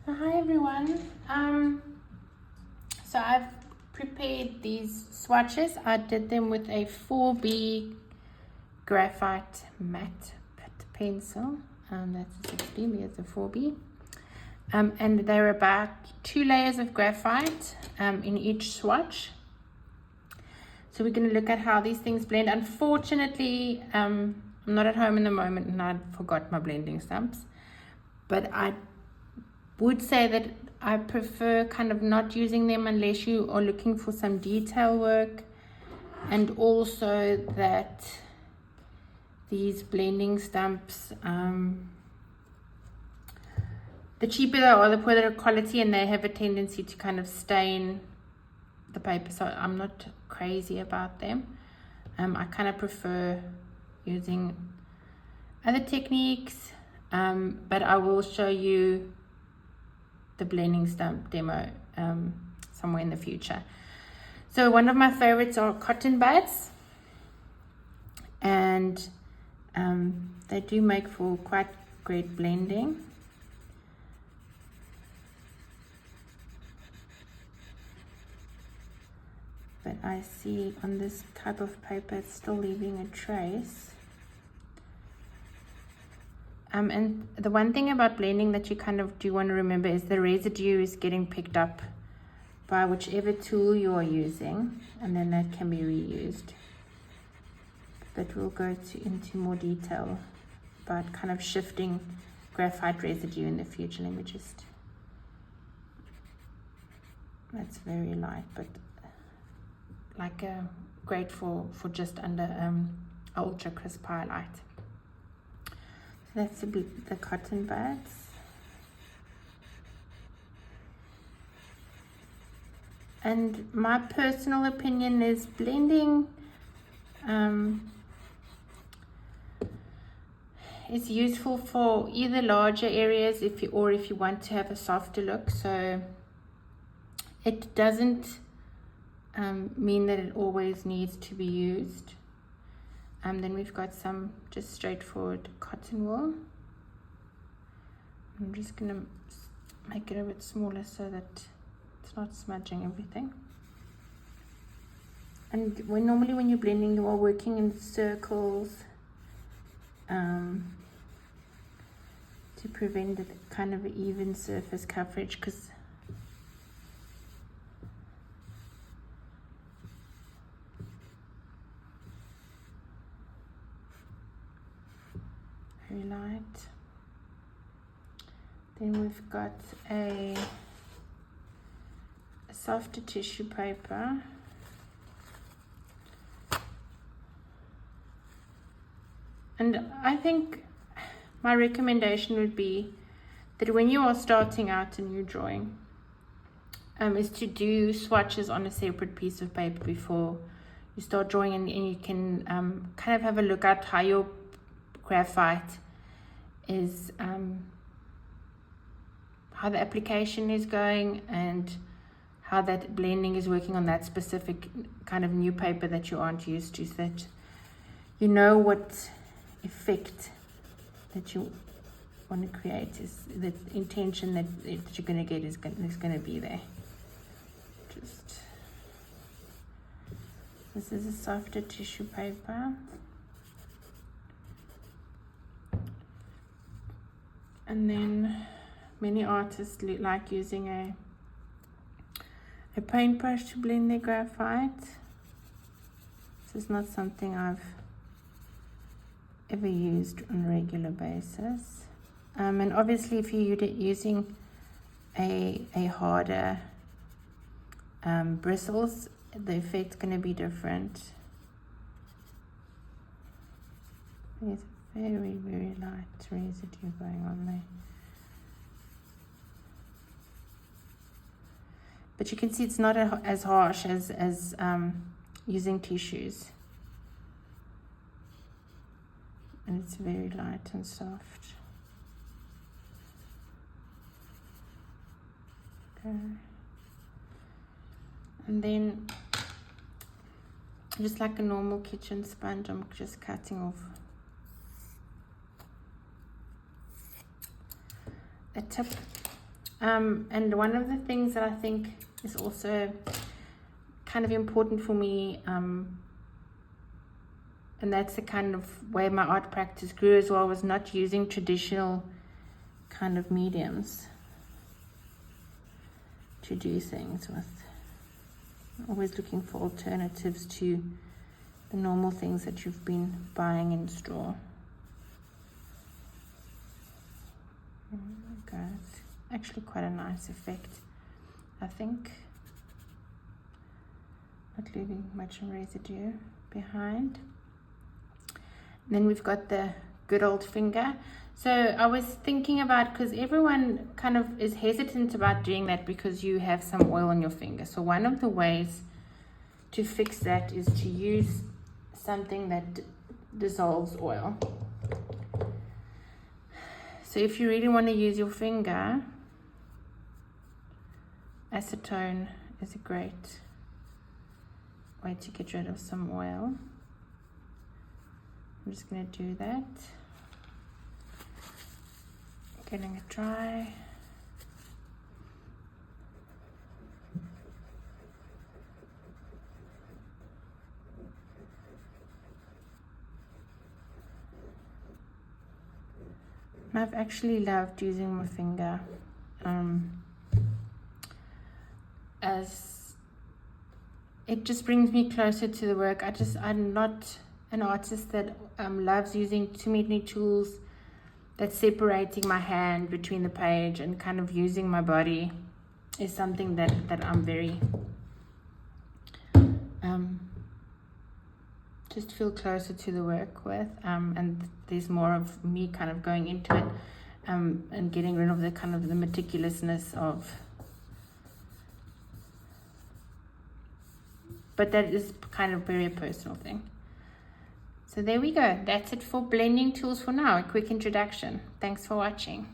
Hi everyone. So I've prepared these swatches. I did them with a 4B graphite matte pencil. That's a 6B, but it's a 4B. And they're about 2 layers of graphite in each swatch. So we're going to look at how these things blend. Unfortunately, I'm not at home in the moment and I forgot my blending stumps. But I would say that I prefer kind of not using them unless you are looking for some detail work, and also that these blending stumps, the cheaper they are, the poorer the quality, and they have a tendency to kind of stain the paper, so I'm not crazy about them. I kind of prefer using other techniques, but I will show you the blending stump demo somewhere in the future. So one of my favorites are cotton buds, and they do make for quite great blending. But I see on this type of paper it's still leaving a trace. And the one thing about blending that you kind of do want to remember is the residue is getting picked up by whichever tool you are using, and then that can be reused. But we'll go into more detail about kind of shifting graphite residue in the future. Let me just, that's very light, but like great for just under ultra crisp highlight. That's the cotton buds. And my personal opinion is blending is useful for either larger areas if you want to have a softer look. So it doesn't mean that it always needs to be used. Then we've got some just straightforward cotton wool. I'm just going to make it a bit smaller so that it's not smudging everything. And normally when you're blending, you are working in circles to prevent the kind of even surface coverage, because very light. Then we've got a softer tissue paper. And I think my recommendation would be that when you are starting out a new drawing, is to do swatches on a separate piece of paper before you start drawing, and you can kind of have a look at how your graphite is, how the application is going and how that blending is working on that specific kind of new paper that you aren't used to, so that you know what effect that you want to create, is the intention that you're going to get is going to be there. Just, this is a softer tissue paper. And then many artists like using a paintbrush to blend their graphite. This is not something I've ever used on a regular basis. And obviously if you're using a harder bristles, the effect's going to be different. There's very, very light residue going on there. But you can see it's not as harsh as using tissues. And it's very light and soft. Okay. And then, just like a normal kitchen sponge, I'm just cutting off a tip And one of the things that I think is also kind of important for me, and that's the kind of way my art practice grew as well, was not using traditional kind of mediums to do things with. Always looking for alternatives to the normal things that you've been buying in store. Okay, it's actually quite a nice effect, I think. Not leaving much residue behind. And then we've got the good old finger. So I was thinking about, because everyone kind of is hesitant about doing that because you have some oil on your finger. So one of the ways to fix that is to use something that dissolves oil. So if you really want to use your finger, acetone is a great way to get rid of some oil. I'm just going to do that. Getting it dry. I've actually loved using my finger as it just brings me closer to the work. I'm not an artist that loves using too many tools, that's separating my hand between the page, and kind of using my body is something that I'm very just feel closer to the work with, and there's more of me kind of going into it, and getting rid of the kind of the meticulousness of, but that is kind of very personal thing. So there we go. That's it for blending tools for now. A quick introduction. Thanks for watching.